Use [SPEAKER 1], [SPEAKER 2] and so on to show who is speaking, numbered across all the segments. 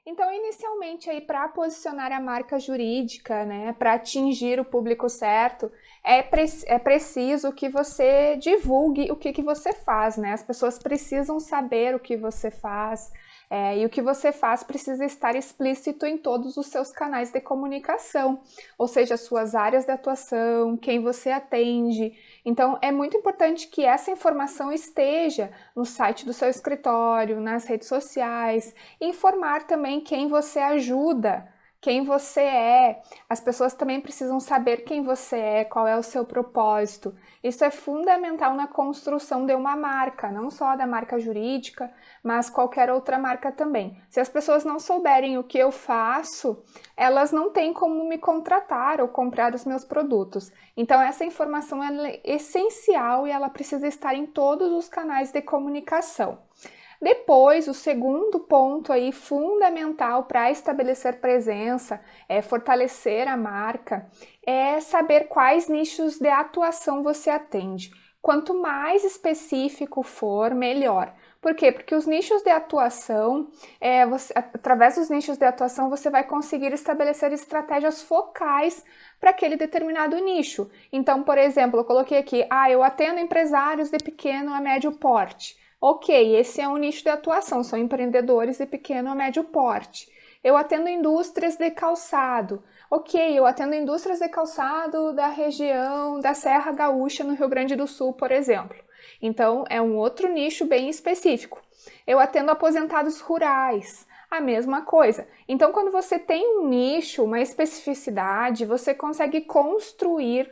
[SPEAKER 1] Então, inicialmente, aí para posicionar a marca jurídica, né, para atingir o público certo, é preciso que você divulgue o que você faz, né? As pessoas precisam saber o que você faz, e o que você faz precisa estar explícito em todos os seus canais de comunicação, ou seja, suas áreas de atuação, quem você atende. Então, é muito importante que essa informação esteja no site do seu escritório, nas redes sociais, informar também quem você ajuda, quem você é. As pessoas também precisam saber quem você é, qual é o seu propósito. Isso é fundamental na construção de uma marca, não só da marca jurídica, mas qualquer outra marca também. Se as pessoas não souberem o que eu faço, elas não têm como me contratar ou comprar os meus produtos. Então essa informação é essencial e ela precisa estar em todos os canais de comunicação. Depois, o segundo ponto aí fundamental para estabelecer presença, fortalecer a marca, é saber quais nichos de atuação você atende. Quanto mais específico for, melhor. Por quê? Porque os nichos de atuação, através dos nichos de atuação, você vai conseguir estabelecer estratégias focais para aquele determinado nicho. Então, por exemplo, eu coloquei aqui, eu atendo empresários de pequeno a médio porte. Ok, esse é um nicho de atuação, são empreendedores de pequeno a médio porte. Eu atendo indústrias de calçado. Ok, eu atendo indústrias de calçado da região da Serra Gaúcha, no Rio Grande do Sul, por exemplo. Então, é um outro nicho bem específico. Eu atendo aposentados rurais, a mesma coisa. Então, quando você tem um nicho, uma especificidade, você consegue construir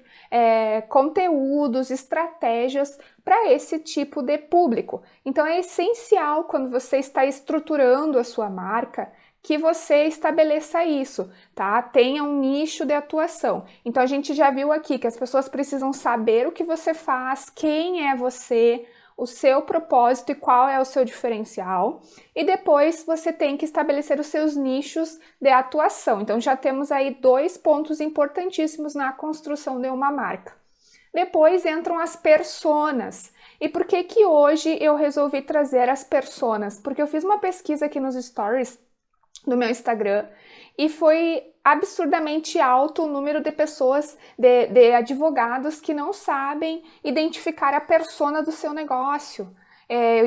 [SPEAKER 1] conteúdos, estratégias para esse tipo de público. Então, é essencial quando você está estruturando a sua marca que você estabeleça isso, tá? Tenha um nicho de atuação. Então, a gente já viu aqui que as pessoas precisam saber o que você faz, quem é você, o seu propósito e qual é o seu diferencial. E depois você tem que estabelecer os seus nichos de atuação. Então, já temos aí 2 pontos importantíssimos na construção de uma marca. Depois entram as personas. E por que que hoje eu resolvi trazer as personas? Porque eu fiz uma pesquisa aqui nos stories do meu Instagram e foi absurdamente alto o número de pessoas, de advogados que não sabem identificar a persona do seu negócio.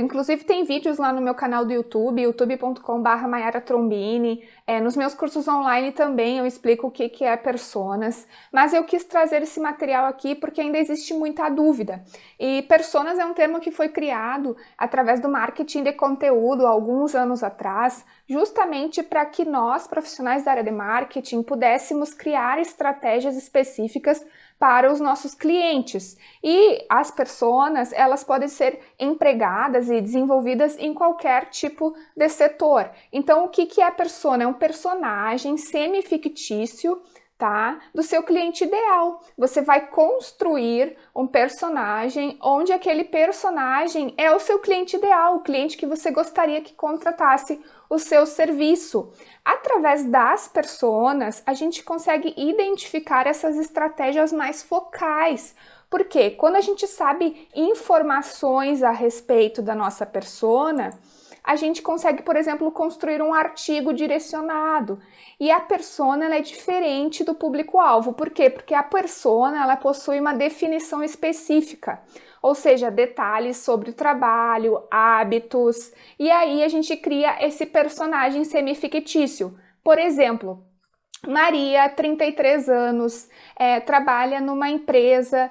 [SPEAKER 1] Inclusive tem vídeos lá no meu canal do YouTube, youtube.com/Mayara Trombini. Nos meus cursos online também eu explico o que é personas, mas eu quis trazer esse material aqui porque ainda existe muita dúvida. E personas é um termo que foi criado através do marketing de conteúdo há alguns anos atrás, justamente para que nós, profissionais da área de marketing, pudéssemos criar estratégias específicas para os nossos clientes. E as personas, elas podem ser empregadas e desenvolvidas em qualquer tipo de setor. Então, o que é a persona? É um personagem semi-fictício, tá? Do seu cliente ideal. Você vai construir um personagem onde aquele personagem é o seu cliente ideal, o cliente que você gostaria que contratasse o seu serviço. Através das personas, a gente consegue identificar essas estratégias mais focais. Porque quando a gente sabe informações a respeito da nossa persona, a gente consegue, por exemplo, construir um artigo direcionado. E a persona ela é diferente do público-alvo. Por quê? Porque a persona ela possui uma definição específica, ou seja, detalhes sobre o trabalho, hábitos, e aí a gente cria esse personagem semi-fictício. Por exemplo, Maria, 33 anos, trabalha numa empresa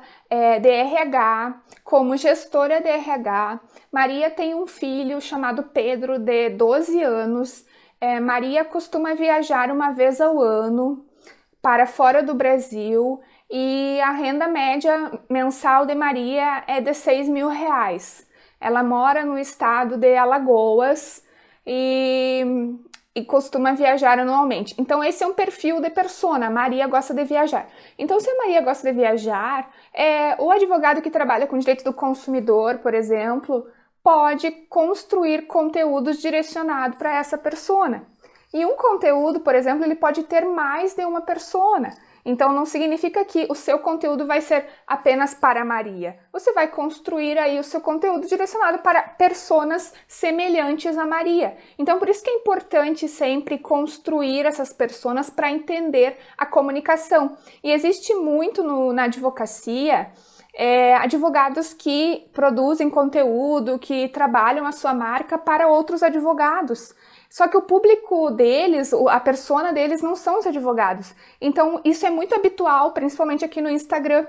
[SPEAKER 1] de RH, como gestora de RH. Maria tem um filho chamado Pedro, de 12 anos. Maria costuma viajar uma vez ao ano para fora do Brasil e a renda média mensal de Maria é de 6 mil reais. Ela mora no estado de Alagoas e costuma viajar anualmente. Então esse é um perfil de persona, Maria gosta de viajar. Então se a Maria gosta de viajar, o advogado que trabalha com direito do consumidor, por exemplo, pode construir conteúdos direcionados para essa persona. E um conteúdo, por exemplo, ele pode ter mais de uma persona. Então não significa que o seu conteúdo vai ser apenas para Maria. Você vai construir aí o seu conteúdo direcionado para personas semelhantes a Maria. Então por isso que é importante sempre construir essas personas para entender a comunicação. E existe muito na advocacia advogados que produzem conteúdo, que trabalham a sua marca para outros advogados. Só que o público deles, a persona deles não são os advogados. Então isso é muito habitual, principalmente aqui no Instagram.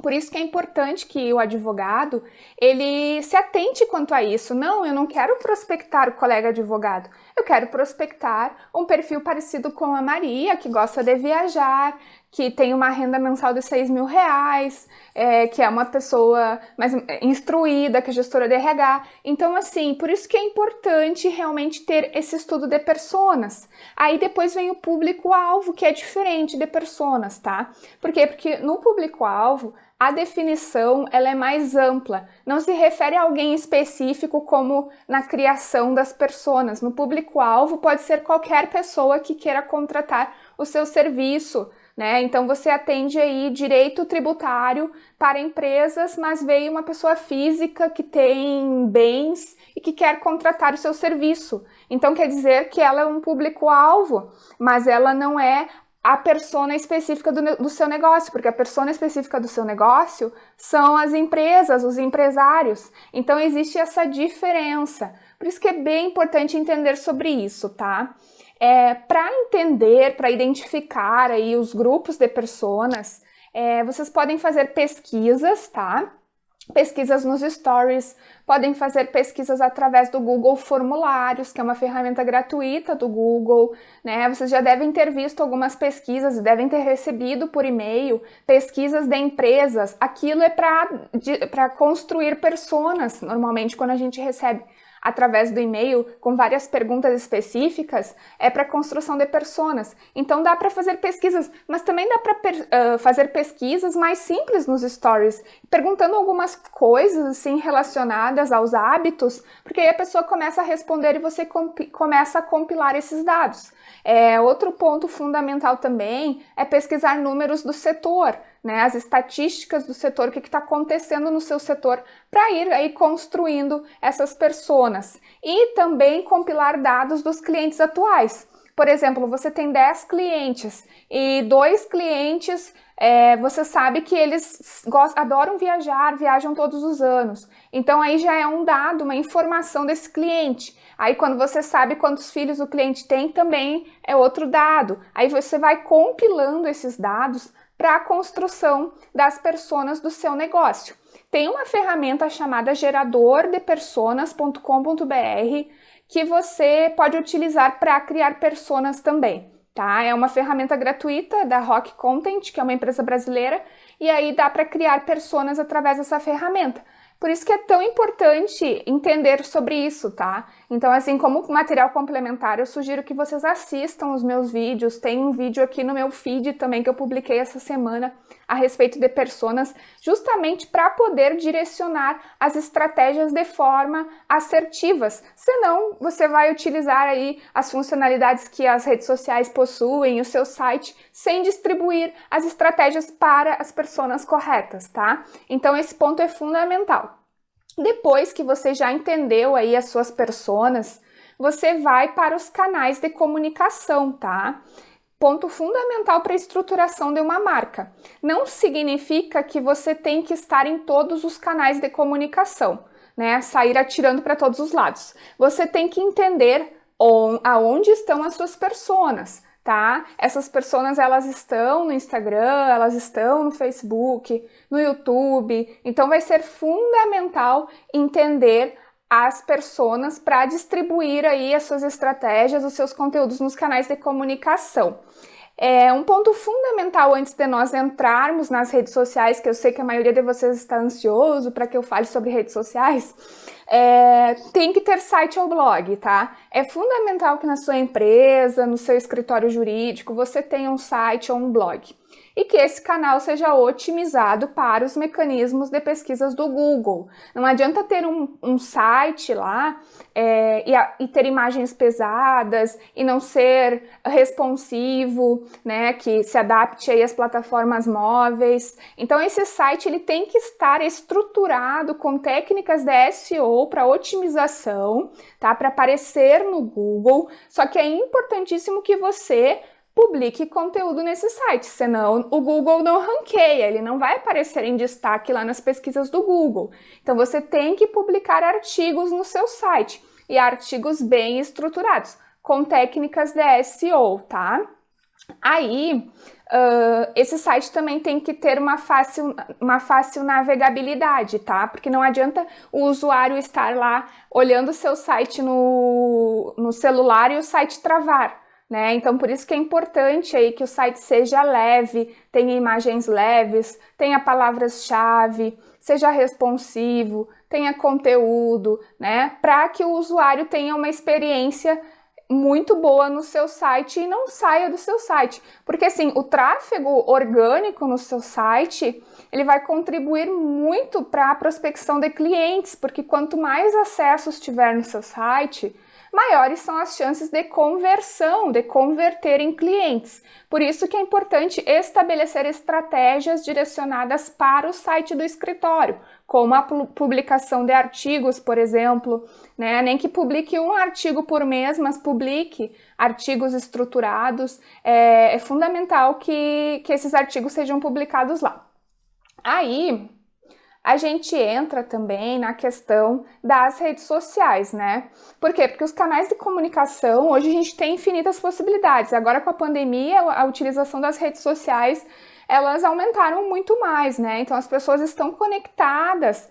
[SPEAKER 1] Por isso que é importante que o advogado, ele se atente quanto a isso. Não, eu não quero prospectar o colega advogado. Eu quero prospectar um perfil parecido com a Maria, que gosta de viajar, que tem uma renda mensal de R$6.000, que é uma pessoa mais instruída, que é gestora de RH. Então, assim, por isso que é importante realmente ter esse estudo de personas. Aí depois vem o público-alvo, que é diferente de personas, tá? Por quê? Porque no público-alvo, a definição ela é mais ampla, não se refere a alguém específico como na criação das personas. No público-alvo pode ser qualquer pessoa que queira contratar o seu serviço, né? Então você atende aí direito tributário para empresas, mas veio uma pessoa física que tem bens e que quer contratar o seu serviço. Então quer dizer que ela é um público-alvo, mas ela não é a persona específica do seu negócio, porque a persona específica do seu negócio são as empresas, os empresários. Então existe essa diferença. Por isso que é bem importante entender sobre isso, tá? Para entender, para identificar aí os grupos de personas, vocês podem fazer pesquisas, tá? Pesquisas nos stories, podem fazer pesquisas através do Google Formulários, que é uma ferramenta gratuita do Google, né? Vocês já devem ter visto algumas pesquisas, devem ter recebido por e-mail pesquisas de empresas. Aquilo é para construir personas, normalmente quando a gente recebe através do e-mail, com várias perguntas específicas, é para construção de personas. Então dá para fazer pesquisas, mas também dá para fazer pesquisas mais simples nos stories, perguntando algumas coisas assim relacionadas aos hábitos, porque aí a pessoa começa a responder e você começa a compilar esses dados. Outro ponto fundamental também é pesquisar números do setor, né, as estatísticas do setor, o que está acontecendo no seu setor, para ir aí construindo essas personas. E também compilar dados dos clientes atuais. Por exemplo, você tem 10 clientes e 2 clientes, você sabe que eles adoram viajar, viajam todos os anos. Então aí já é um dado, uma informação desse cliente. Aí quando você sabe quantos filhos o cliente tem, também é outro dado. Aí você vai compilando esses dados para a construção das personas do seu negócio. Tem uma ferramenta chamada geradordepersonas.com.br que você pode utilizar para criar personas também, tá? É uma ferramenta gratuita da Rock Content, que é uma empresa brasileira, e aí dá para criar personas através dessa ferramenta. Por isso que é tão importante entender sobre isso, tá? Então, assim, como material complementar, eu sugiro que vocês assistam os meus vídeos. Tem um vídeo aqui no meu feed também que eu publiquei essa semana a respeito de personas, justamente para poder direcionar as estratégias de forma assertivas. Senão, você vai utilizar aí as funcionalidades que as redes sociais possuem, o seu site, sem distribuir as estratégias para as personas corretas, tá? Então, esse ponto é fundamental. Depois que você já entendeu aí as suas personas, você vai para os canais de comunicação, tá? Ponto fundamental para a estruturação de uma marca. Não significa que você tem que estar em todos os canais de comunicação, né? Sair atirando para todos os lados. Você tem que entender aonde estão as suas personas, tá? Essas personas, elas estão no Instagram, elas estão no Facebook, no YouTube. Então vai ser fundamental entender as personas para distribuir aí as suas estratégias, os seus conteúdos nos canais de comunicação. Um ponto fundamental antes de nós entrarmos nas redes sociais, que eu sei que a maioria de vocês está ansioso para que eu fale sobre redes sociais, tem que ter site ou blog, tá? É fundamental que na sua empresa, no seu escritório jurídico, você tenha um site ou um blog. e que esse canal seja otimizado para os mecanismos de pesquisas do Google. Não adianta ter um site lá e ter imagens pesadas e não ser responsivo, né, que se adapte aí às plataformas móveis. Então esse site ele tem que estar estruturado com técnicas de SEO para otimização, tá, para aparecer no Google. Só que é importantíssimo que você publique conteúdo nesse site, senão o Google não ranqueia, ele não vai aparecer em destaque lá nas pesquisas do Google. Então você tem que publicar artigos no seu site, e artigos bem estruturados, com técnicas de SEO, tá? Aí, esse site também tem que ter uma fácil navegabilidade, tá? Porque não adianta o usuário estar lá olhando o seu site no celular e o site travar, né? Então, por isso que é importante aí que o site seja leve, tenha imagens leves, tenha palavras-chave, seja responsivo, tenha conteúdo, né? Para que o usuário tenha uma experiência muito boa no seu site e não saia do seu site. Porque assim, o tráfego orgânico no seu site, ele vai contribuir muito para a prospecção de clientes, porque quanto mais acessos tiver no seu site, maiores são as chances de conversão, de converter em clientes. Por isso que é importante estabelecer estratégias direcionadas para o site do escritório, como a publicação de artigos, por exemplo, né? Nem que publique um artigo por mês, mas publique artigos estruturados. É fundamental que esses artigos sejam publicados lá. Aí, a gente entra também na questão das redes sociais, né? Por quê? Porque os canais de comunicação, hoje a gente tem infinitas possibilidades. Agora com a pandemia, a utilização das redes sociais, elas aumentaram muito mais, né? Então as pessoas estão conectadas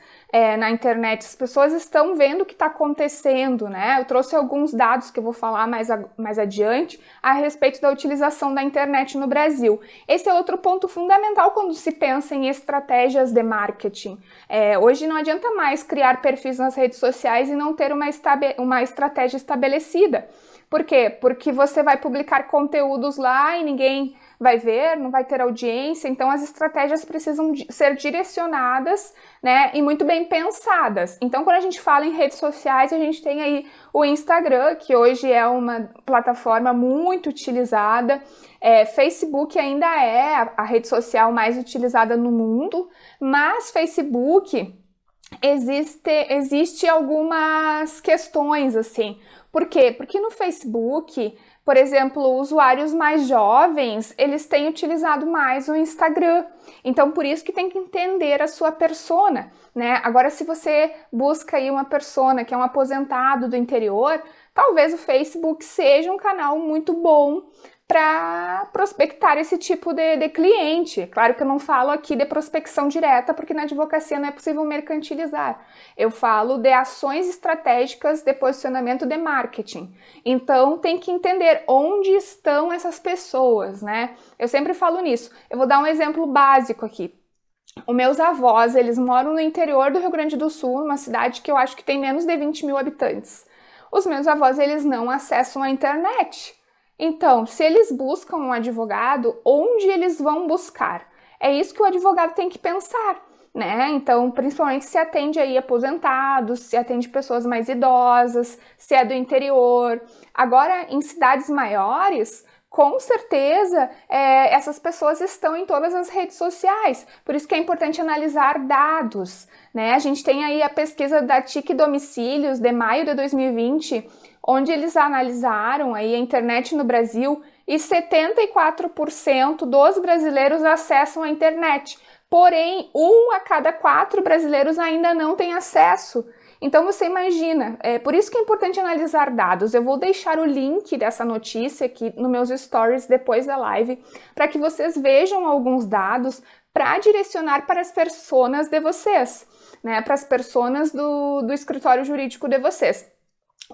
[SPEAKER 1] na internet, as pessoas estão vendo o que está acontecendo, né? Eu trouxe alguns dados que eu vou falar mais adiante a respeito da utilização da internet no Brasil. Esse é outro ponto fundamental quando se pensa em estratégias de marketing. Hoje não adianta mais criar perfis nas redes sociais e não ter uma estratégia estabelecida. Por quê? Porque você vai publicar conteúdos lá e ninguém vai ver, não vai ter audiência, então as estratégias precisam ser direcionadas, né, e muito bem pensadas. Então, quando a gente fala em redes sociais, a gente tem aí o Instagram, que hoje é uma plataforma muito utilizada, Facebook ainda é a rede social mais utilizada no mundo, mas Facebook existe algumas questões, assim. Por quê? Porque no Facebook, por exemplo, usuários mais jovens, eles têm utilizado mais o Instagram. Então, por isso que tem que entender a sua persona, né? Agora, se você busca aí uma persona que é um aposentado do interior, talvez o Facebook seja um canal muito bom para prospectar esse tipo de cliente. Claro que eu não falo aqui de prospecção direta, porque na advocacia não é possível mercantilizar. Eu falo de ações estratégicas de posicionamento de marketing. Então, tem que entender onde estão essas pessoas, né? Eu sempre falo nisso. Eu vou dar um exemplo básico aqui. Os meus avós, eles moram no interior do Rio Grande do Sul, numa cidade que eu acho que tem menos de 20 mil habitantes. Os meus avós, eles não acessam a internet. Então, se eles buscam um advogado, onde eles vão buscar? É isso que o advogado tem que pensar, né? Então, principalmente se atende aí aposentados, se atende pessoas mais idosas, se é do interior. Agora, em cidades maiores, com certeza, essas pessoas estão em todas as redes sociais. Por isso que é importante analisar dados, né? A gente tem aí a pesquisa da TIC Domicílios de maio de 2020, onde eles analisaram aí a internet no Brasil e 74% dos brasileiros acessam a internet. Porém, 1 a cada 4 brasileiros ainda não tem acesso. Então você imagina, por isso que é importante analisar dados. Eu vou deixar o link dessa notícia aqui nos meus stories depois da live, para que vocês vejam alguns dados para direcionar para as personas de vocês, né? Para as personas do escritório jurídico de vocês.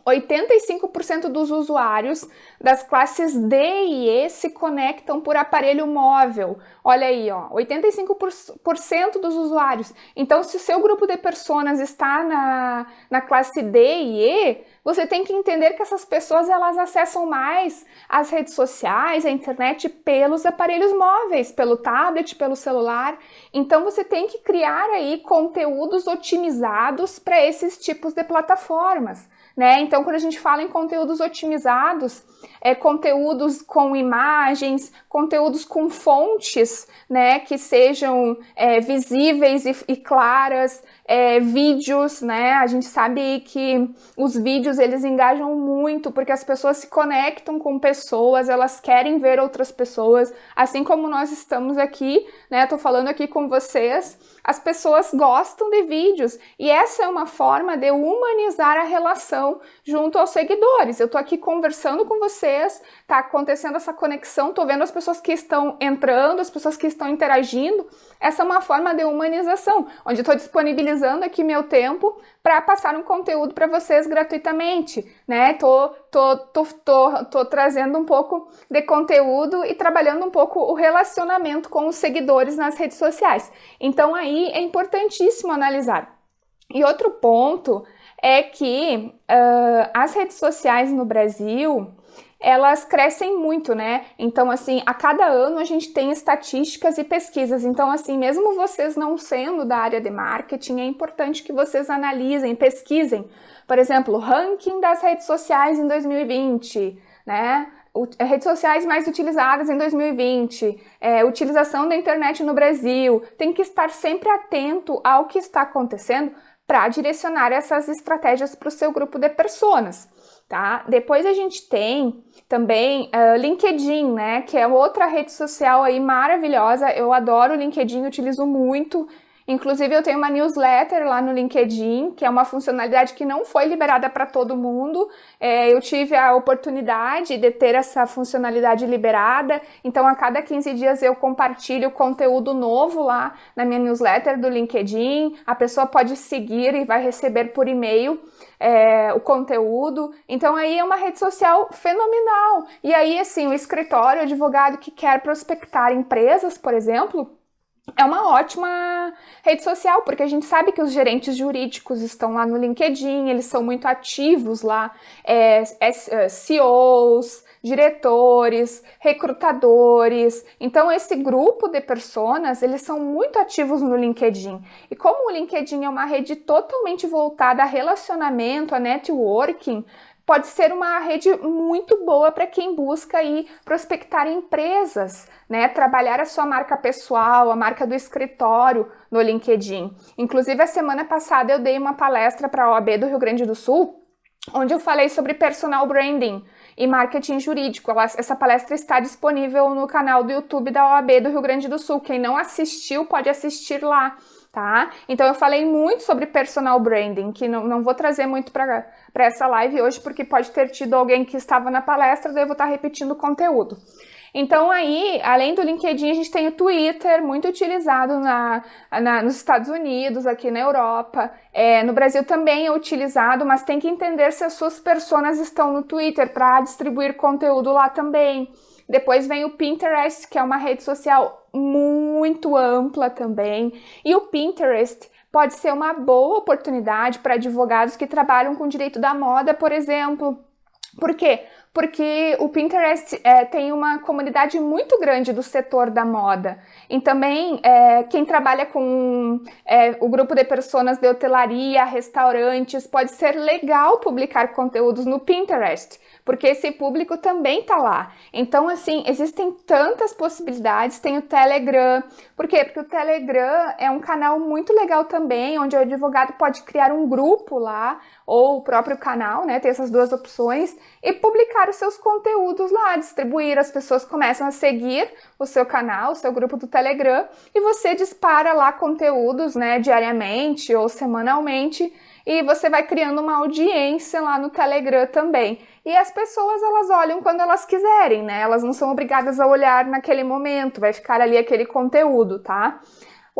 [SPEAKER 1] 85% dos usuários das classes D e E se conectam por aparelho móvel. Olha aí, ó, 85% dos usuários. Então, se o seu grupo de personas está na classe D e E, você tem que entender que essas pessoas elas acessam mais as redes sociais, a internet pelos aparelhos móveis, pelo tablet, pelo celular. Então, você tem que criar aí conteúdos otimizados para esses tipos de plataformas. Né? Então, quando a gente fala em conteúdos otimizados, conteúdos com imagens, conteúdos com fontes, né, que sejam visíveis e claras, vídeos, né? A gente sabe que os vídeos eles engajam muito porque as pessoas se conectam com pessoas, elas querem ver outras pessoas, assim como nós estamos aqui, né? Tô falando aqui com vocês, as pessoas gostam de vídeos e essa é uma forma de humanizar a relação junto aos seguidores. Eu tô aqui conversando com vocês, tá acontecendo essa conexão, tô vendo as pessoas que estão entrando, as pessoas que estão interagindo. Essa é uma forma de humanização, onde eu tô disponibilizando aqui meu tempo para passar um conteúdo para vocês gratuitamente, né? Tô trazendo um pouco de conteúdo e trabalhando um pouco o relacionamento com os seguidores nas redes sociais. Então aí é importantíssimo analisar. E outro ponto é que as redes sociais no Brasil, elas crescem muito, né? Então, assim, a cada ano a gente tem estatísticas e pesquisas. Então, assim, mesmo vocês não sendo da área de marketing, é importante que vocês analisem, pesquisem. Por exemplo, o ranking das redes sociais em 2020, né? Redes sociais mais utilizadas em 2020, utilização da internet no Brasil. Tem que estar sempre atento ao que está acontecendo para direcionar essas estratégias para o seu grupo de personas, tá? Depois a gente tem também LinkedIn, né? Que é outra rede social aí maravilhosa. Eu adoro o LinkedIn, utilizo muito. Inclusive, eu tenho uma newsletter lá no LinkedIn, que é uma funcionalidade que não foi liberada para todo mundo. Eu tive a oportunidade de ter essa funcionalidade liberada, então a cada 15 dias eu compartilho conteúdo novo lá na minha newsletter do LinkedIn. A pessoa pode seguir e vai receber por e-mail o conteúdo. Então aí é uma rede social fenomenal. E aí, assim, o escritório, o advogado que quer prospectar empresas, por exemplo, é uma ótima rede social, porque a gente sabe que os gerentes jurídicos estão lá no LinkedIn, eles são muito ativos lá, CEOs, diretores, recrutadores. Então, esse grupo de personas, eles são muito ativos no LinkedIn. E como o LinkedIn é uma rede totalmente voltada a relacionamento, a networking, pode ser uma rede muito boa para quem busca aí prospectar empresas, né? Trabalhar a sua marca pessoal, a marca do escritório no LinkedIn. Inclusive, a semana passada eu dei uma palestra para a OAB do Rio Grande do Sul, onde eu falei sobre personal branding e marketing jurídico. Essa palestra está disponível no canal do YouTube da OAB do Rio Grande do Sul. Quem não assistiu pode assistir lá. Tá? Então eu falei muito sobre personal branding, que não vou trazer muito para essa live hoje, porque pode ter tido alguém que estava na palestra, daí eu vou estar repetindo o conteúdo. Então aí, além do LinkedIn, a gente tem o Twitter, muito utilizado nos Estados Unidos, aqui na Europa. No Brasil também é utilizado, mas tem que entender se as suas personas estão no Twitter para distribuir conteúdo lá também. Depois vem o Pinterest, que é uma rede social muito ampla também. E o Pinterest pode ser uma boa oportunidade para advogados que trabalham com direito da moda, por exemplo. Por quê? Porque o Pinterest tem uma comunidade muito grande do setor da moda. E também quem trabalha com o grupo de personas de hotelaria, restaurantes, pode ser legal publicar conteúdos no Pinterest, porque esse público também tá lá. Então, assim, existem tantas possibilidades. Tem o Telegram. Por quê? Porque o Telegram é um canal muito legal também, onde o advogado pode criar um grupo lá, ou o próprio canal, né? Tem essas duas opções, e publicar os seus conteúdos lá, distribuir. As pessoas começam a seguir o seu canal, o seu grupo do Telegram, e você dispara lá conteúdos, né, diariamente ou semanalmente, e você vai criando uma audiência lá no Telegram também. E as pessoas, elas olham quando elas quiserem, né? Elas não são obrigadas a olhar naquele momento, vai ficar ali aquele conteúdo, tá?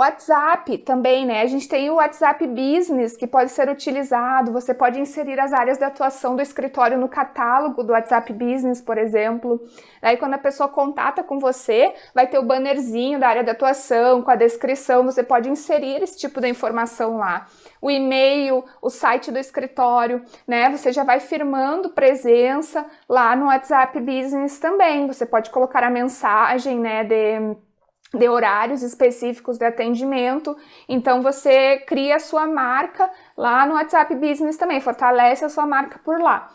[SPEAKER 1] WhatsApp também, né? A gente tem o WhatsApp Business, que pode ser utilizado, você pode inserir as áreas de atuação do escritório no catálogo do WhatsApp Business, por exemplo. Daí quando a pessoa contata com você, vai ter o bannerzinho da área de atuação, com a descrição, você pode inserir esse tipo de informação lá. O e-mail, o site do escritório, né? Você já vai firmando presença lá no WhatsApp Business também. Você pode colocar a mensagem, né, de horários específicos de atendimento, então você cria a sua marca lá no WhatsApp Business também, fortalece a sua marca por lá.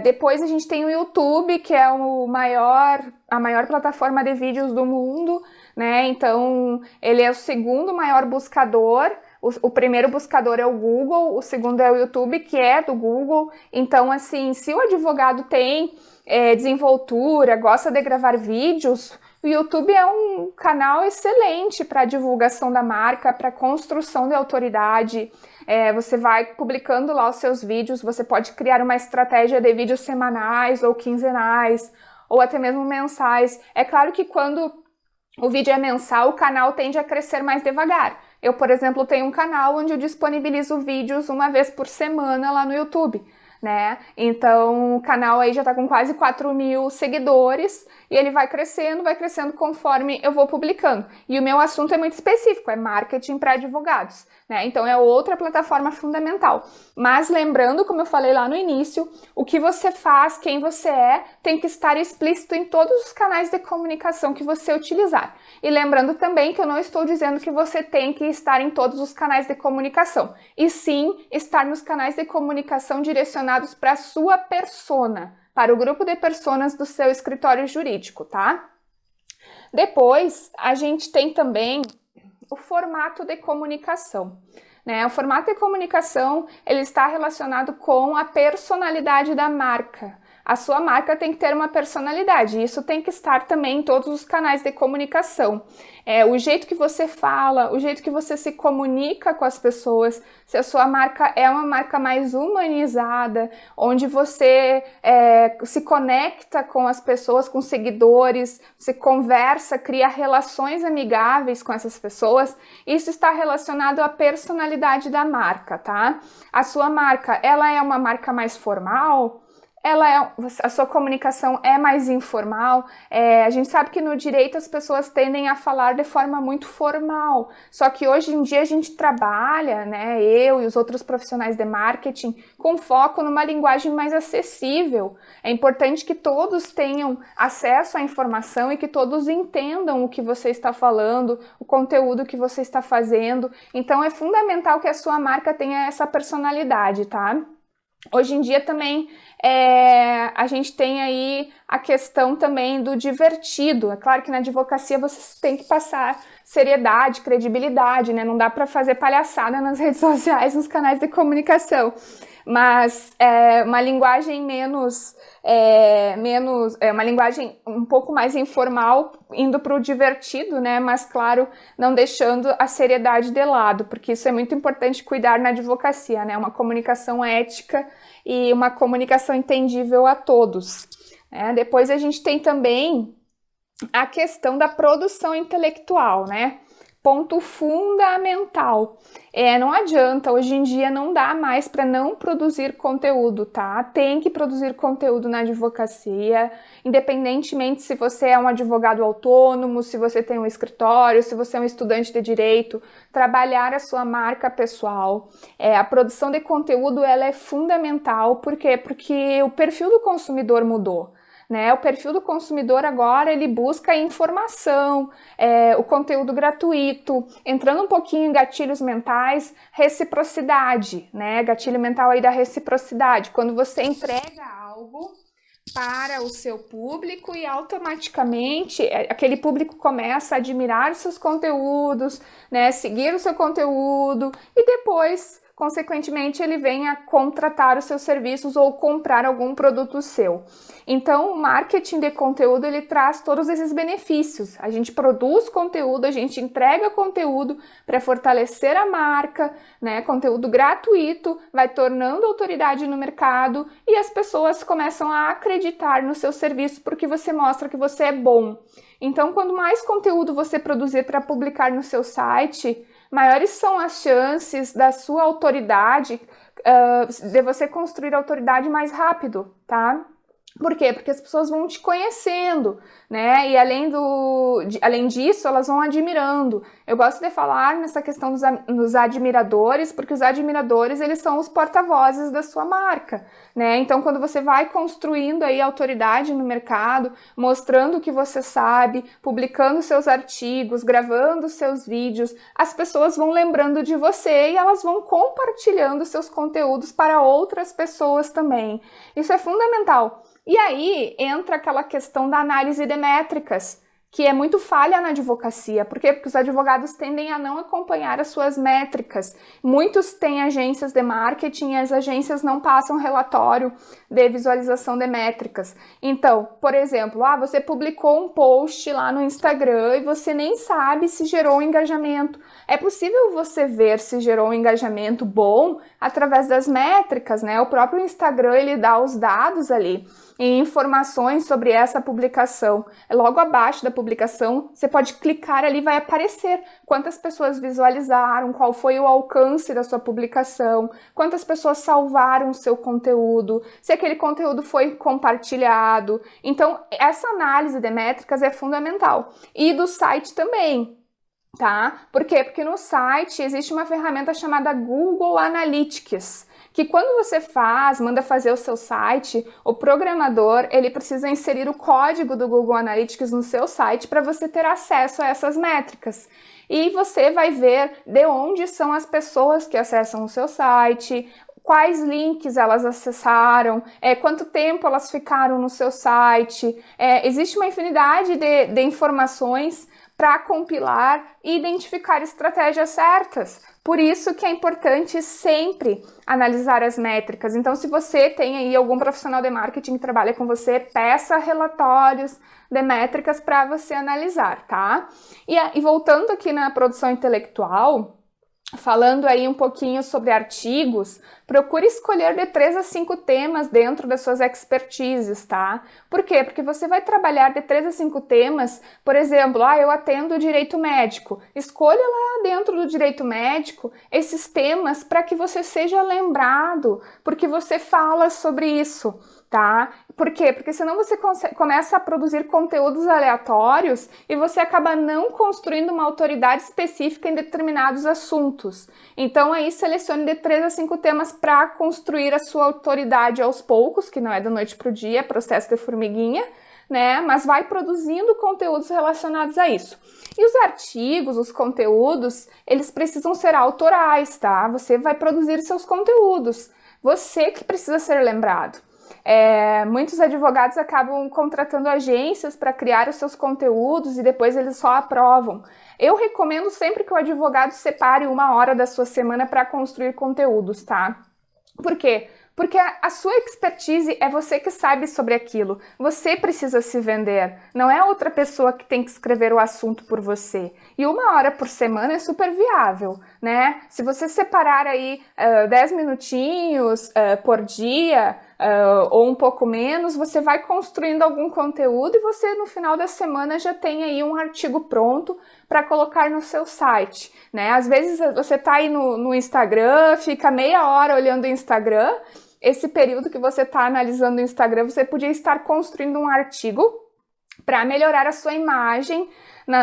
[SPEAKER 1] Depois a gente tem o YouTube, que é a maior plataforma de vídeos do mundo, né? Então ele é o segundo maior buscador. O primeiro buscador é o Google, o segundo é o YouTube, que é do Google. Então, assim, se o advogado tem desenvoltura, gosta de gravar vídeos, o YouTube é um canal excelente para divulgação da marca, para construção de autoridade. Você vai publicando lá os seus vídeos, você pode criar uma estratégia de vídeos semanais ou quinzenais, ou até mesmo mensais. É claro que quando o vídeo é mensal, o canal tende a crescer mais devagar. Eu, por exemplo, tenho um canal onde eu disponibilizo vídeos uma vez por semana lá no YouTube, né? Então o canal aí já tá com quase 4.000 seguidores e ele vai crescendo conforme eu vou publicando. E o meu assunto é muito específico, é marketing para advogados, né? Então é outra plataforma fundamental. Mas lembrando, como eu falei lá no início, o que você faz, quem você é, tem que estar explícito em todos os canais de comunicação que você utilizar. E lembrando também que eu não estou dizendo que você tem que estar em todos os canais de comunicação, e sim estar nos canais de comunicação direcionados para a sua persona, para o grupo de personas do seu escritório jurídico, tá? Depois, a gente tem também o formato de comunicação, né? O formato de comunicação, ele está relacionado com a personalidade da marca. A sua marca tem que ter uma personalidade, e isso tem que estar também em todos os canais de comunicação. O jeito que você fala, o jeito que você se comunica com as pessoas, se a sua marca é uma marca mais humanizada, onde você se conecta com as pessoas, com seguidores, você conversa, cria relações amigáveis com essas pessoas, isso está relacionado à personalidade da marca, tá? A sua marca, ela é uma marca mais formal? A sua comunicação é mais informal. A gente sabe que no direito as pessoas tendem a falar de forma muito formal, só que hoje em dia a gente trabalha, né, eu e os outros profissionais de marketing, com foco numa linguagem mais acessível. É importante que todos tenham acesso à informação e que todos entendam o que você está falando, o conteúdo que você está fazendo. Então é fundamental que a sua marca tenha essa personalidade, tá? Hoje em dia também a gente tem aí a questão também do divertido. É claro que na advocacia você tem que passar seriedade, credibilidade, né? Não dá para fazer palhaçada nas redes sociais, nos canais de comunicação. Mas uma linguagem uma linguagem um pouco mais informal, indo para o divertido, né? Mas claro, não deixando a seriedade de lado, porque isso é muito importante cuidar na advocacia, né? Uma comunicação ética e uma comunicação entendível a todos. Depois a gente tem também a questão da produção intelectual, né? Ponto fundamental. Não adianta, hoje em dia não dá mais para não produzir conteúdo, tá? Tem que produzir conteúdo na advocacia, independentemente se você é um advogado autônomo, se você tem um escritório, se você é um estudante de direito, trabalhar a sua marca pessoal. A produção de conteúdo, ela é fundamental, por quê? Porque o perfil do consumidor mudou. Né? O perfil do consumidor agora, ele busca informação, o conteúdo gratuito, entrando um pouquinho em gatilhos mentais, reciprocidade, né? Gatilho mental aí da reciprocidade, quando você entrega algo para o seu público e automaticamente aquele público começa a admirar os seus conteúdos, né? Seguir o seu conteúdo e depois consequentemente ele venha contratar os seus serviços ou comprar algum produto seu. Então, o marketing de conteúdo, ele traz todos esses benefícios. A gente produz conteúdo, a gente entrega conteúdo para fortalecer a marca, né? Conteúdo gratuito, vai tornando autoridade no mercado e as pessoas começam a acreditar no seu serviço porque você mostra que você é bom. Então, quanto mais conteúdo você produzir para publicar no seu site, maiores são as chances da sua autoridade, de você construir autoridade mais rápido, tá? Por quê? Porque as pessoas vão te conhecendo, né? E além disso, elas vão admirando. Eu gosto de falar nessa questão dos admiradores, porque os admiradores, eles são os porta-vozes da sua marca, né? Então, quando você vai construindo aí autoridade no mercado, mostrando o que você sabe, publicando seus artigos, gravando seus vídeos, as pessoas vão lembrando de você e elas vão compartilhando seus conteúdos para outras pessoas também. Isso é fundamental. E aí entra aquela questão da análise de métricas, que é muito falha na advocacia. Por quê? Porque os advogados tendem a não acompanhar as suas métricas. Muitos têm agências de marketing e as agências não passam relatório de visualização de métricas. Então, por exemplo, você publicou um post lá no Instagram e você nem sabe se gerou um engajamento. É possível você ver se gerou um engajamento bom através das métricas, né? O próprio Instagram, ele dá os dados ali e informações sobre essa publicação. Logo abaixo da publicação, você pode clicar ali, vai aparecer quantas pessoas visualizaram, qual foi o alcance da sua publicação, quantas pessoas salvaram o seu conteúdo, se aquele conteúdo foi compartilhado. Então, essa análise de métricas é fundamental. E do site também. Tá? Por quê? Porque no site existe uma ferramenta chamada Google Analytics, que quando você manda fazer o seu site, o programador, ele precisa inserir o código do Google Analytics no seu site para você ter acesso a essas métricas. E você vai ver de onde são as pessoas que acessam o seu site, quais links elas acessaram, quanto tempo elas ficaram no seu site. Existe uma infinidade de informações para compilar e identificar estratégias certas. Por isso que é importante sempre analisar as métricas. Então, se você tem aí algum profissional de marketing que trabalha com você, peça relatórios de métricas para você analisar, tá? E voltando aqui na produção intelectual, falando aí um pouquinho sobre artigos, procure escolher de 3 a 5 temas dentro das suas expertises, tá? Por quê? Porque você vai trabalhar de 3 a 5 temas, por exemplo, eu atendo o direito médico. Escolha lá dentro do direito médico esses temas para que você seja lembrado, porque você fala sobre isso, tá? Por quê? Porque senão você começa a produzir conteúdos aleatórios e você acaba não construindo uma autoridade específica em determinados assuntos. Então aí selecione de 3 a 5 temas para construir a sua autoridade aos poucos, que não é da noite para o dia, é processo de formiguinha, né? Mas vai produzindo conteúdos relacionados a isso. E os artigos, os conteúdos, eles precisam ser autorais, tá? Você vai produzir seus conteúdos. Você que precisa ser lembrado. Muitos advogados acabam contratando agências para criar os seus conteúdos e depois eles só aprovam. Eu recomendo sempre que o advogado separe 1 hora da sua semana para construir conteúdos, tá? Por quê? Porque a sua expertise é você que sabe sobre aquilo. Você precisa se vender. Não é outra pessoa que tem que escrever o assunto por você. E 1 hora por semana é super viável, né? Se você separar aí 10 minutinhos por dia, ou um pouco menos, você vai construindo algum conteúdo e você no final da semana já tem aí um artigo pronto para colocar no seu site, né? Às vezes você tá aí no Instagram, fica meia hora olhando o Instagram. Esse período que você está analisando o Instagram, você podia estar construindo um artigo para melhorar a sua imagem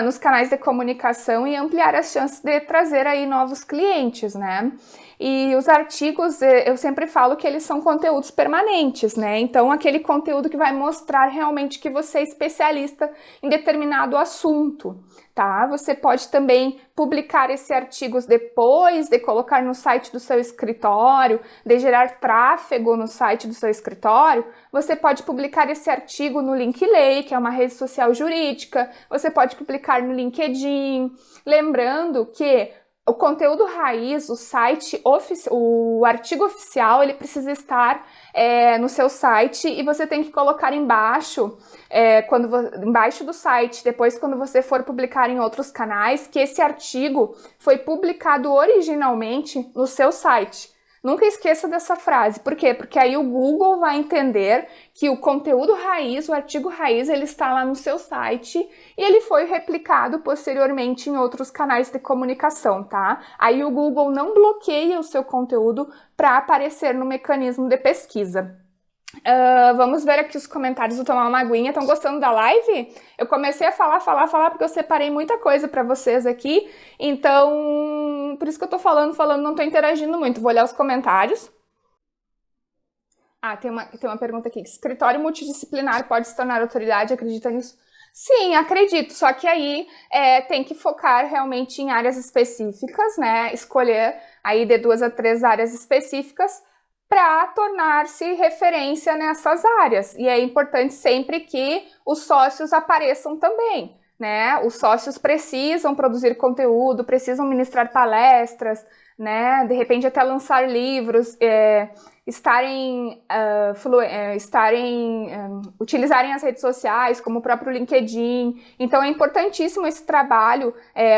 [SPEAKER 1] nos canais de comunicação e ampliar as chances de trazer aí novos clientes, né? E os artigos, eu sempre falo que eles são conteúdos permanentes, né? Então, aquele conteúdo que vai mostrar realmente que você é especialista em determinado assunto, tá? Você pode também publicar esses artigos depois de colocar no site do seu escritório, de gerar tráfego no site do seu escritório. Você pode publicar esse artigo no Linkley, que é uma rede social jurídica. Você pode publicar no LinkedIn. Lembrando que o conteúdo raiz, o site, o artigo oficial, ele precisa estar no seu site e você tem que colocar embaixo, embaixo do site, depois quando você for publicar em outros canais, que esse artigo foi publicado originalmente no seu site. Nunca esqueça dessa frase. Por quê? Porque aí o Google vai entender que o conteúdo raiz, o artigo raiz, ele está lá no seu site e ele foi replicado posteriormente em outros canais de comunicação, tá? Aí o Google não bloqueia o seu conteúdo para aparecer no mecanismo de pesquisa. Vamos ver aqui os comentários do Tomar uma Aguinha. Estão gostando da live? Eu comecei a falar, porque eu separei muita coisa para vocês aqui. Então, por isso que eu tô falando, não tô interagindo muito. Vou olhar os comentários. Tem uma pergunta aqui. Escritório multidisciplinar pode se tornar autoridade? Acredita nisso? Sim, acredito. Só que aí tem que focar realmente em áreas específicas, né? Escolher aí de 2 a 3 áreas específicas para tornar-se referência nessas áreas. E é importante sempre que os sócios apareçam também, né? Os sócios precisam produzir conteúdo, precisam ministrar palestras, né? De repente até lançar livros, utilizarem as redes sociais, como o próprio LinkedIn. Então é importantíssimo esse trabalho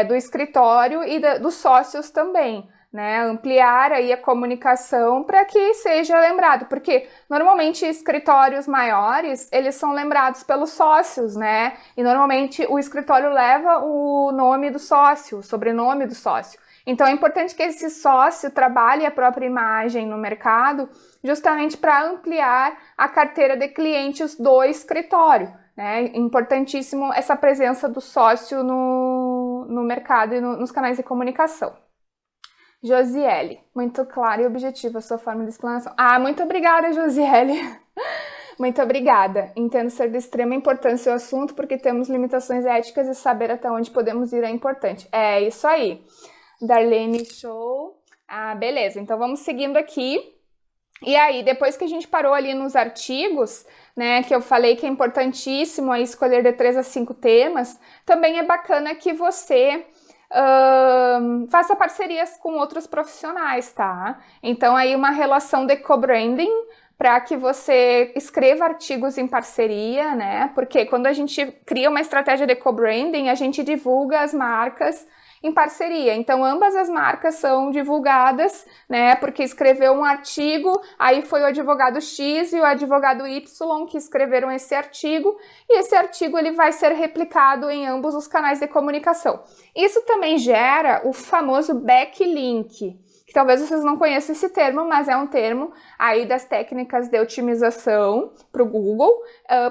[SPEAKER 1] do escritório e dos sócios também, né, ampliar aí a comunicação para que seja lembrado, porque normalmente escritórios maiores, eles são lembrados pelos sócios, né, e normalmente o escritório leva o nome do sócio, o sobrenome do sócio. Então é importante que esse sócio trabalhe a própria imagem no mercado, justamente para ampliar a carteira de clientes do escritório, né, importantíssimo essa presença do sócio no mercado e nos canais de comunicação. Josiele, muito clara e objetiva a sua forma de explanação. Muito obrigada, Josiele. Muito obrigada. Entendo ser de extrema importância o assunto porque temos limitações éticas e saber até onde podemos ir é importante. É isso aí. Darlene, show. Beleza. Então vamos seguindo aqui. E aí, depois que a gente parou ali nos artigos, né, que eu falei que é importantíssimo aí escolher de 3 a 5 temas, também é bacana que você faça parcerias com outros profissionais, tá? Então aí uma relação de co-branding para que você escreva artigos em parceria, né? Porque quando a gente cria uma estratégia de co-branding, a gente divulga as marcas em parceria. Então ambas as marcas são divulgadas, né? Porque escreveu um artigo, aí foi o advogado X e o advogado Y que escreveram esse artigo, e esse artigo ele vai ser replicado em ambos os canais de comunicação. Isso também gera o famoso backlink, que talvez vocês não conheçam esse termo, mas é um termo aí das técnicas de otimização para o Google.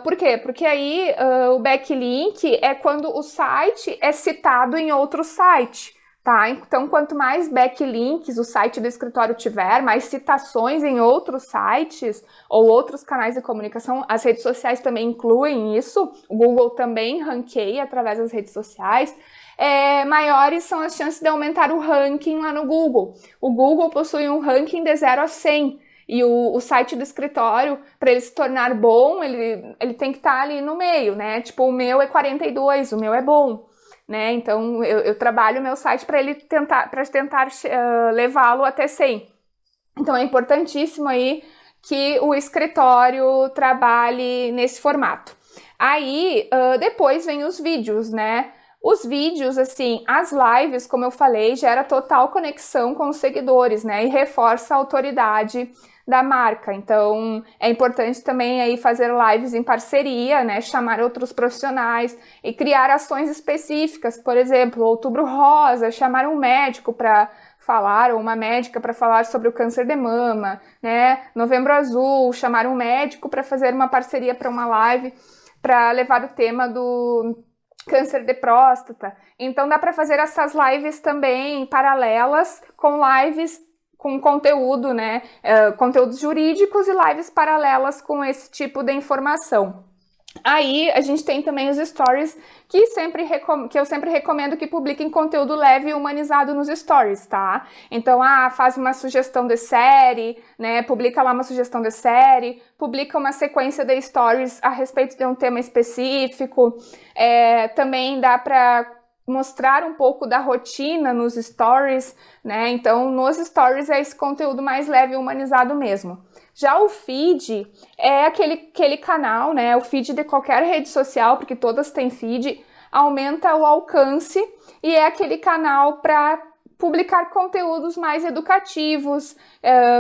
[SPEAKER 1] Por quê? Porque aí o backlink é quando o site é citado em outro site, tá? Então, quanto mais backlinks o site do escritório tiver, mais citações em outros sites ou outros canais de comunicação, as redes sociais também incluem isso, o Google também ranqueia através das redes sociais, maiores são as chances de aumentar o ranking lá no Google. O Google possui um ranking de 0 a 100 e o site do escritório, para ele se tornar bom, ele tem que estar ali no meio, né? Tipo, o meu é 42, o meu é bom, né? Então, eu trabalho o meu site para tentar levá-lo até 100. Então, é importantíssimo aí que o escritório trabalhe nesse formato. Aí, depois vem os vídeos, né? Os vídeos, assim, as lives, como eu falei, gera total conexão com os seguidores, né? E reforça a autoridade da marca. Então, é importante também aí fazer lives em parceria, né? Chamar outros profissionais e criar ações específicas. Por exemplo, Outubro Rosa, chamar um médico para falar, ou uma médica para falar sobre o câncer de mama, né? Novembro Azul, chamar um médico para fazer uma parceria para uma live para levar o tema do câncer de próstata. Então dá para fazer essas lives também paralelas com lives com conteúdo, né? Conteúdos jurídicos e lives paralelas com esse tipo de informação. Aí a gente tem também os stories que eu sempre recomendo que publiquem conteúdo leve e humanizado nos stories, tá? Então, faz uma sugestão de série, né? Publica lá uma sugestão de série, publica uma sequência de stories a respeito de um tema específico. Também dá para mostrar um pouco da rotina nos stories, né? Então, nos stories é esse conteúdo mais leve e humanizado mesmo. Já o feed é aquele canal, né? O feed de qualquer rede social, porque todas têm feed, aumenta o alcance e é aquele canal para publicar conteúdos mais educativos,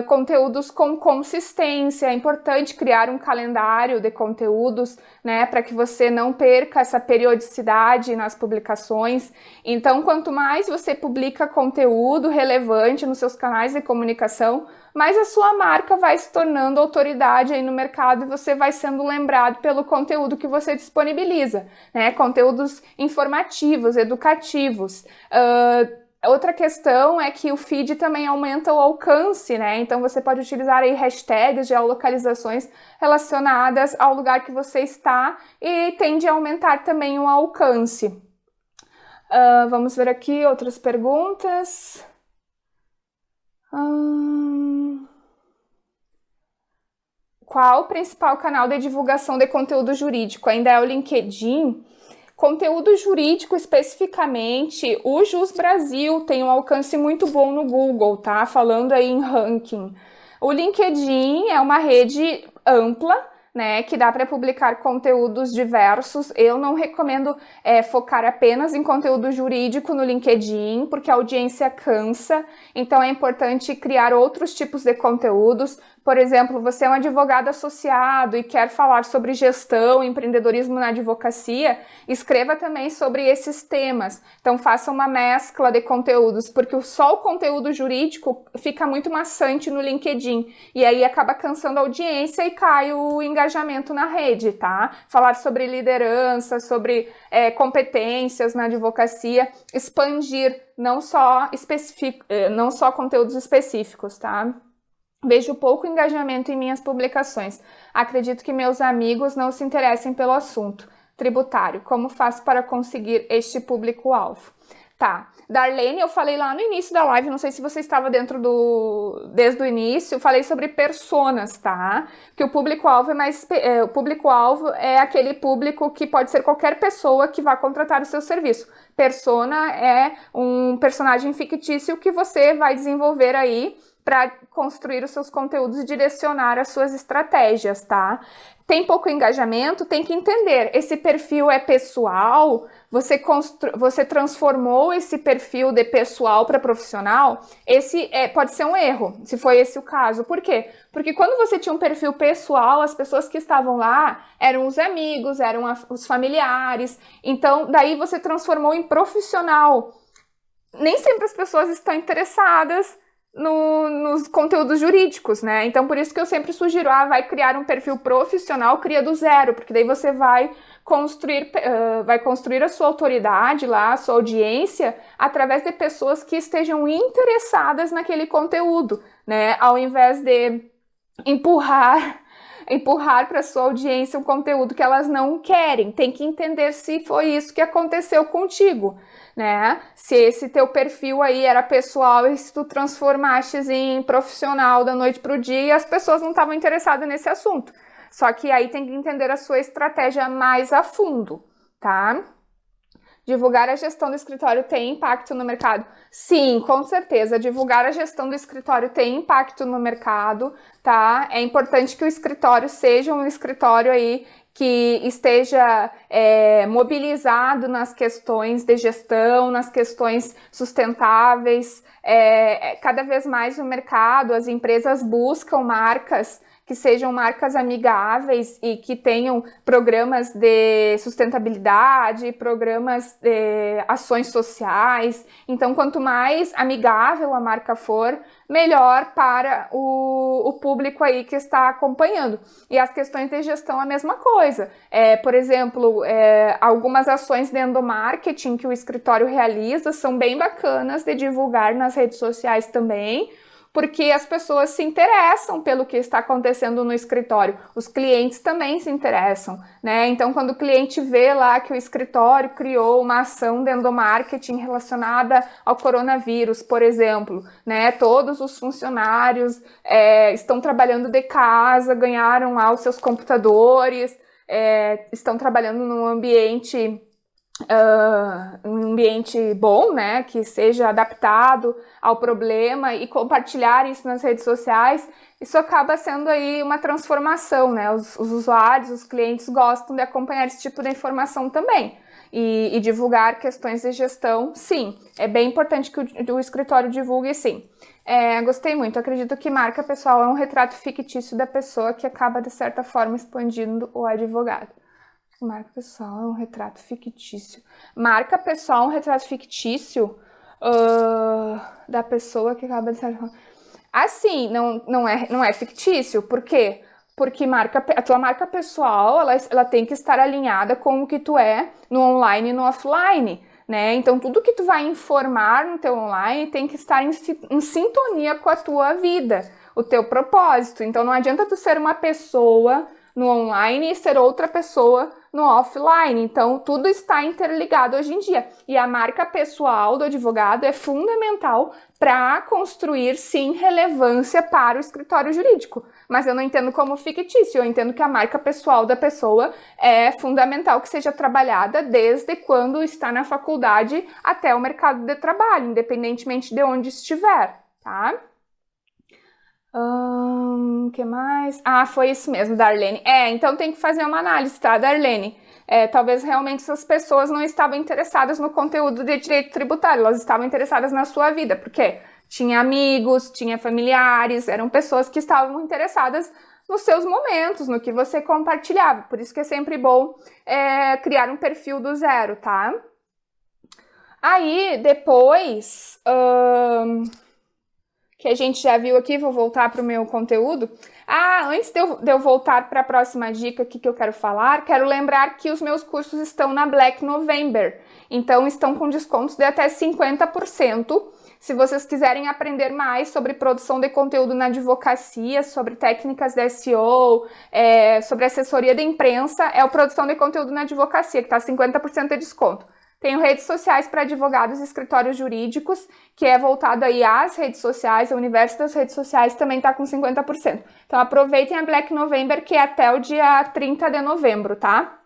[SPEAKER 1] conteúdos com consistência. É importante criar um calendário de conteúdos, né, para que você não perca essa periodicidade nas publicações. Então, quanto mais você publica conteúdo relevante nos seus canais de comunicação, mais a sua marca vai se tornando autoridade aí no mercado e você vai sendo lembrado pelo conteúdo que você disponibiliza, né? Conteúdos informativos, educativos. Outra questão é que o feed também aumenta o alcance, né? Então você pode utilizar aí hashtags, geolocalizações relacionadas ao lugar que você está e tende a aumentar também o alcance. Vamos ver aqui outras perguntas. Qual o principal canal de divulgação de conteúdo jurídico? Ainda é o LinkedIn? Conteúdo jurídico especificamente, o Jus Brasil tem um alcance muito bom no Google, tá? Falando aí em ranking. O LinkedIn é uma rede ampla, né, que dá para publicar conteúdos diversos. Eu não recomendo focar apenas em conteúdo jurídico no LinkedIn, porque a audiência cansa, então é importante criar outros tipos de conteúdos. Por exemplo, você é um advogado associado e quer falar sobre gestão, empreendedorismo na advocacia, escreva também sobre esses temas. Então faça uma mescla de conteúdos, porque só o conteúdo jurídico fica muito maçante no LinkedIn, e aí acaba cansando a audiência e cai o engajamento na rede, tá? Falar sobre liderança, sobre competências na advocacia, expandir não só conteúdos específicos, tá? Vejo pouco engajamento em minhas publicações. Acredito que meus amigos não se interessem pelo assunto. Tributário, como faço para conseguir este público-alvo? Tá, Darlene, eu falei lá no início da live, não sei se você estava desde o início, eu falei sobre personas, tá? Que o público-alvo o público-alvo é aquele público que pode ser qualquer pessoa que vá contratar o seu serviço. Persona é um personagem fictício que você vai desenvolver aí para construir os seus conteúdos e direcionar as suas estratégias, tá? Tem pouco engajamento, tem que entender, esse perfil é pessoal, você transformou esse perfil de pessoal para profissional, esse pode ser um erro, se foi esse o caso. Por quê? Porque quando você tinha um perfil pessoal, as pessoas que estavam lá eram os amigos, eram os familiares, então daí você transformou em profissional. Nem sempre as pessoas estão interessadas nos conteúdos jurídicos, né? Então, por isso que eu sempre sugiro, vai criar um perfil profissional, cria do zero, porque daí você vai construir a sua autoridade lá, a sua audiência, através de pessoas que estejam interessadas naquele conteúdo, né? Ao invés de empurrar para sua audiência um conteúdo que elas não querem. Tem que entender se foi isso que aconteceu contigo, né? Se esse teu perfil aí era pessoal e se tu transformaste em profissional da noite pro dia e as pessoas não estavam interessadas nesse assunto. Só que aí tem que entender a sua estratégia mais a fundo, tá? Divulgar a gestão do escritório tem impacto no mercado? Sim, com certeza. Divulgar a gestão do escritório tem impacto no mercado, tá? É importante que o escritório seja um escritório aí que esteja mobilizado nas questões de gestão, nas questões sustentáveis. Cada vez mais no mercado, as empresas buscam marcas que sejam marcas amigáveis e que tenham programas de sustentabilidade, programas de ações sociais. Então, quanto mais amigável a marca for, melhor para o público aí que está acompanhando. E as questões de gestão, a mesma coisa. Por exemplo, algumas ações de endomarketing que o escritório realiza são bem bacanas de divulgar nas redes sociais também, porque as pessoas se interessam pelo que está acontecendo no escritório. Os clientes também se interessam, né? Então, quando o cliente vê lá que o escritório criou uma ação de endomarketing relacionada ao coronavírus, por exemplo, né? Todos os funcionários estão trabalhando de casa, ganharam lá os seus computadores, estão trabalhando num ambiente um ambiente bom, né, que seja adaptado ao problema e compartilhar isso nas redes sociais, isso acaba sendo aí uma transformação, né, os usuários, os clientes gostam de acompanhar esse tipo de informação também. E divulgar questões de gestão, sim, é bem importante que o escritório divulgue, sim. Gostei muito, acredito que marca pessoal é um retrato fictício da pessoa que acaba, de certa forma, expandindo o advogado. Marca pessoal é um retrato fictício. Marca pessoal é um retrato fictício da pessoa que acaba, de certa forma... Assim, não é fictício, por quê? Porque a tua marca pessoal, ela tem que estar alinhada com o que tu é no online e no offline, né? Então, tudo que tu vai informar no teu online tem que estar em sintonia com a tua vida, o teu propósito. Então, não adianta tu ser uma pessoa no online e ser outra pessoa no offline. Então, tudo está interligado hoje em dia. E a marca pessoal do advogado é fundamental para construir, sim, relevância para o escritório jurídico. Mas eu não entendo como fictício, eu entendo que a marca pessoal da pessoa é fundamental que seja trabalhada desde quando está na faculdade até o mercado de trabalho, independentemente de onde estiver, tá? Que mais? Foi isso mesmo, Darlene. Então tem que fazer uma análise, tá, Darlene? Talvez realmente essas pessoas não estavam interessadas no conteúdo de direito tributário, elas estavam interessadas na sua vida, porque tinha amigos, tinha familiares, eram pessoas que estavam interessadas nos seus momentos, no que você compartilhava. Por isso que é sempre bom criar um perfil do zero, tá? Aí, depois... que a gente já viu aqui, vou voltar para o meu conteúdo. Antes de eu voltar para a próxima dica aqui que eu quero falar, quero lembrar que os meus cursos estão na Black November, então estão com descontos de até 50%. Se vocês quiserem aprender mais sobre produção de conteúdo na advocacia, sobre técnicas de SEO, sobre assessoria de imprensa, é o produção de conteúdo na advocacia, que está 50% de desconto. Tenho redes sociais para advogados e escritórios jurídicos, que é voltado aí às redes sociais, o universo das redes sociais também está com 50%. Então aproveitem a Black November, que é até o dia 30 de novembro, tá?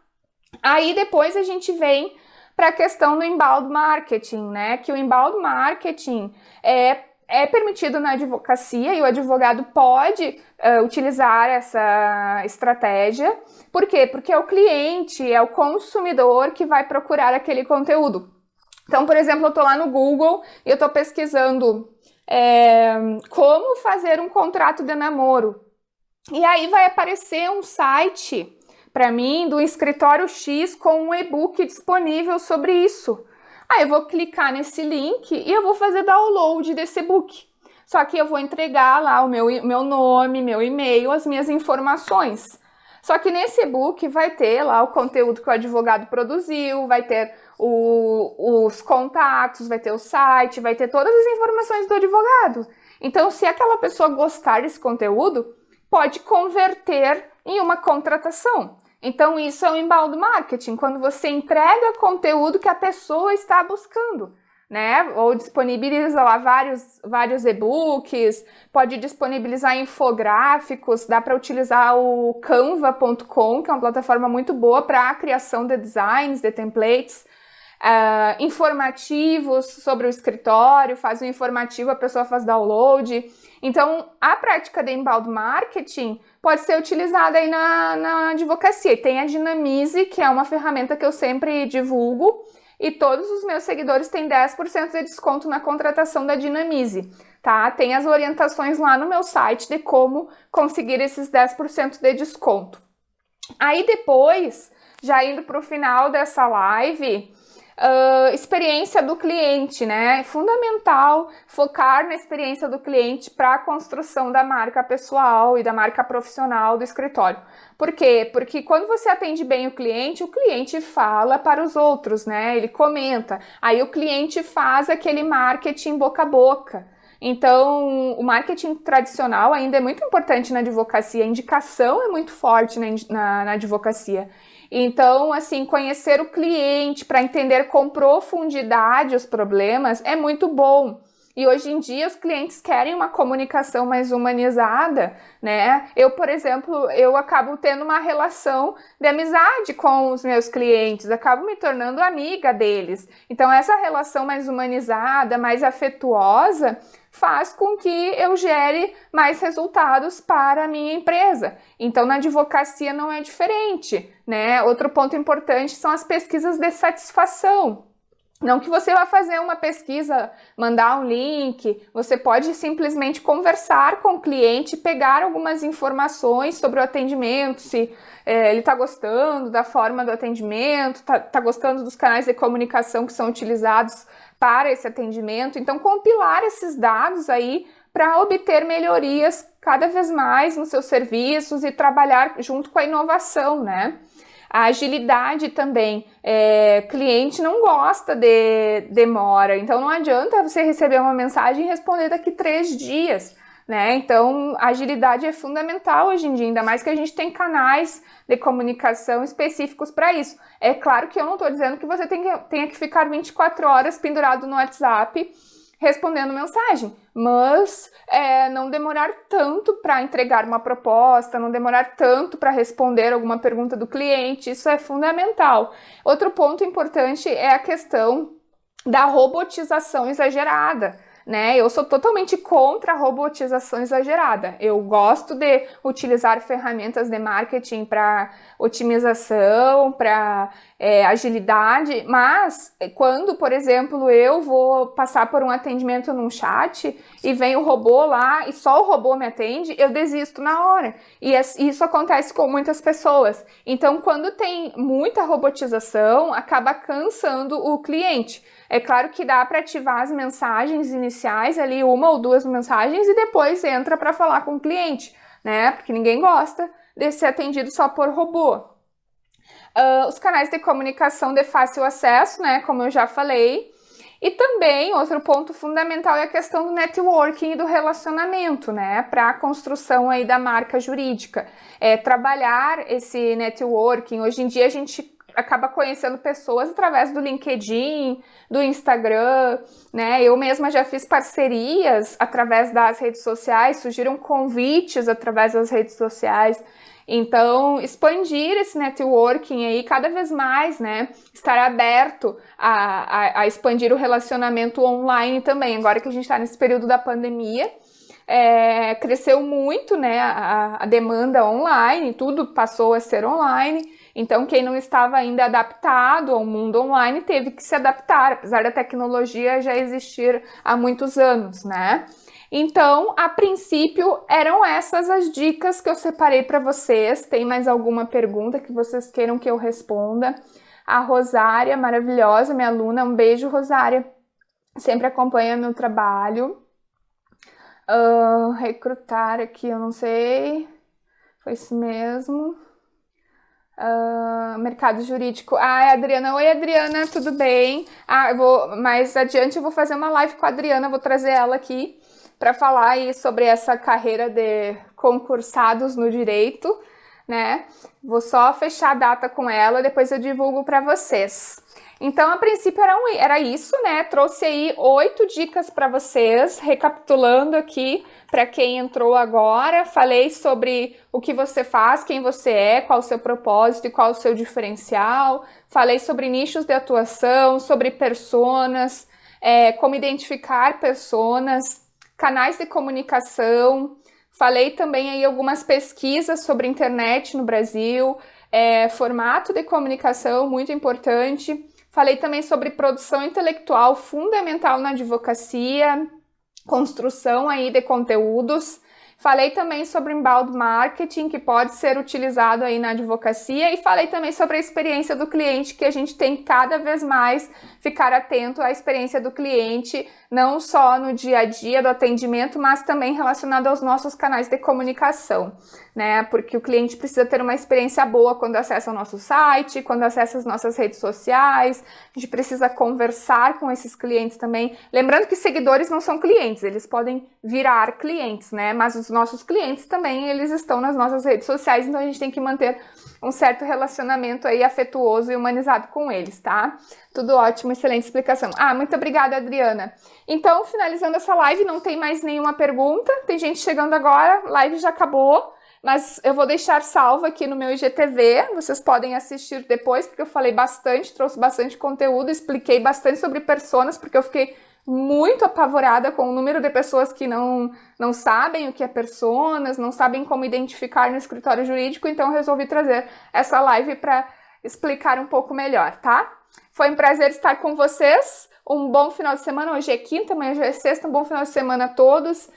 [SPEAKER 1] Aí depois a gente vem para a questão do inbound marketing, né? Que o inbound marketing é permitido na advocacia e o advogado pode utilizar essa estratégia. Por quê? Porque é o cliente, é o consumidor que vai procurar aquele conteúdo. Então, por exemplo, eu estou lá no Google e eu estou pesquisando como fazer um contrato de namoro. E aí vai aparecer um site para mim do escritório X com um e-book disponível sobre isso. Aí eu vou clicar nesse link e eu vou fazer download desse e-book. Só que eu vou entregar lá o meu nome, meu e-mail, as minhas informações. Só que nesse e-book vai ter lá o conteúdo que o advogado produziu, vai ter os contatos, vai ter o site, vai ter todas as informações do advogado. Então, se aquela pessoa gostar desse conteúdo, pode converter em uma contratação. Então, isso é o inbound marketing, quando você entrega conteúdo que a pessoa está buscando, né? Ou disponibiliza lá vários e-books, pode disponibilizar infográficos, dá para utilizar o canva.com, que é uma plataforma muito boa para a criação de designs, de templates, informativos sobre o escritório, faz um informativo, a pessoa faz download. Então, a prática de inbound marketing pode ser utilizada aí na advocacia. Tem a Dinamize, que é uma ferramenta que eu sempre divulgo, e todos os meus seguidores têm 10% de desconto na contratação da Dinamize, tá? Tem as orientações lá no meu site de como conseguir esses 10% de desconto. Aí depois, já indo para o final dessa live, experiência do cliente, né? É fundamental focar na experiência do cliente para a construção da marca pessoal e da marca profissional do escritório. Por quê? Porque quando você atende bem o cliente fala para os outros, né? Ele comenta. Aí o cliente faz aquele marketing boca a boca. Então, o marketing tradicional ainda é muito importante na advocacia, a indicação é muito forte na advocacia. Então, assim, conhecer o cliente para entender com profundidade os problemas é muito bom. E hoje em dia os clientes querem uma comunicação mais humanizada, né? Eu, por exemplo, eu acabo tendo uma relação de amizade com os meus clientes, acabo me tornando amiga deles. Então essa relação mais humanizada, mais afetuosa, faz com que eu gere mais resultados para a minha empresa. Então, na advocacia não é diferente, né? Outro ponto importante são as pesquisas de satisfação. Não que você vá fazer uma pesquisa, mandar um link, você pode simplesmente conversar com o cliente, pegar algumas informações sobre o atendimento, se ele está gostando da forma do atendimento, está gostando dos canais de comunicação que são utilizados para esse atendimento. Então, compilar esses dados aí para obter melhorias cada vez mais nos seus serviços e trabalhar junto com a inovação, né? A agilidade também, cliente não gosta de demora, então não adianta você receber uma mensagem e responder daqui 3 dias, né? Então a agilidade é fundamental hoje em dia, ainda mais que a gente tem canais de comunicação específicos para isso. É claro que eu não estou dizendo que você tenha que ficar 24 horas pendurado no WhatsApp respondendo mensagem, mas não demorar tanto para entregar uma proposta, não demorar tanto para responder alguma pergunta do cliente, isso é fundamental. Outro ponto importante é a questão da robotização exagerada, né? Eu sou totalmente contra a robotização exagerada. Eu gosto de utilizar ferramentas de marketing para otimização, para agilidade, mas quando, por exemplo, eu vou passar por um atendimento num chat e vem o robô lá e só o robô me atende, eu desisto na hora. E isso acontece com muitas pessoas. Então, quando tem muita robotização, acaba cansando o cliente. É claro que dá para ativar as mensagens iniciais, ali 1 ou 2 mensagens, e depois entra para falar com o cliente, né? Porque ninguém gosta de ser atendido só por robô. Os canais de comunicação de fácil acesso, né? Como eu já falei. E também, outro ponto fundamental é a questão do networking e do relacionamento, né? Para a construção aí da marca jurídica. Trabalhar esse networking. Hoje em dia a gente acaba conhecendo pessoas através do LinkedIn, do Instagram, né? Eu mesma já fiz parcerias através das redes sociais, surgiram convites através das redes sociais. Então, expandir esse networking aí cada vez mais, né? Estar aberto a expandir o relacionamento online também. Agora que a gente está nesse período da pandemia, cresceu muito, né? A demanda online, tudo passou a ser online. Então, quem não estava ainda adaptado ao mundo online teve que se adaptar, apesar da tecnologia já existir há muitos anos, né? Então, a princípio, eram essas as dicas que eu separei para vocês. Tem mais alguma pergunta que vocês queiram que eu responda? A Rosária, maravilhosa, minha aluna. Um beijo, Rosária. Sempre acompanha meu trabalho. Recrutar aqui, eu não sei. Foi isso mesmo. Mercado jurídico. É a Adriana. Oi, Adriana, tudo bem? Mais adiante eu vou fazer uma live com a Adriana, vou trazer ela aqui para falar aí sobre essa carreira de concursados no direito, né? Vou só fechar a data com ela, depois eu divulgo para vocês. Então, a princípio era isso, né? Trouxe aí 8 dicas para vocês, recapitulando aqui para quem entrou agora. Falei sobre o que você faz, quem você é, qual o seu propósito e qual o seu diferencial. Falei sobre nichos de atuação, sobre personas, como identificar personas, canais de comunicação. Falei também aí algumas pesquisas sobre internet no Brasil, formato de comunicação muito importante. Falei também sobre produção intelectual fundamental na advocacia, construção aí de conteúdos. Falei também sobre inbound marketing, que pode ser utilizado aí na advocacia, e falei também sobre a experiência do cliente, que a gente tem que cada vez mais ficar atento à experiência do cliente, não só no dia a dia do atendimento, mas também relacionado aos nossos canais de comunicação, né? Porque o cliente precisa ter uma experiência boa quando acessa o nosso site, quando acessa as nossas redes sociais. A gente precisa conversar com esses clientes também. Lembrando que seguidores não são clientes, eles podem virar clientes, né? Mas os os nossos clientes também, eles estão nas nossas redes sociais, então a gente tem que manter um certo relacionamento aí afetuoso e humanizado com eles, tá? Tudo ótimo, excelente explicação. Muito obrigada, Adriana. Então, finalizando essa live, não tem mais nenhuma pergunta, tem gente chegando agora, live já acabou, mas eu vou deixar salvo aqui no meu IGTV, vocês podem assistir depois, porque eu falei bastante, trouxe bastante conteúdo, expliquei bastante sobre personas, porque eu fiquei muito apavorada com o número de pessoas que não sabem o que é personas, não sabem como identificar no escritório jurídico, então eu resolvi trazer essa live para explicar um pouco melhor, tá? Foi um prazer estar com vocês, um bom final de semana, hoje é quinta, amanhã já é sexta, um bom final de semana a todos.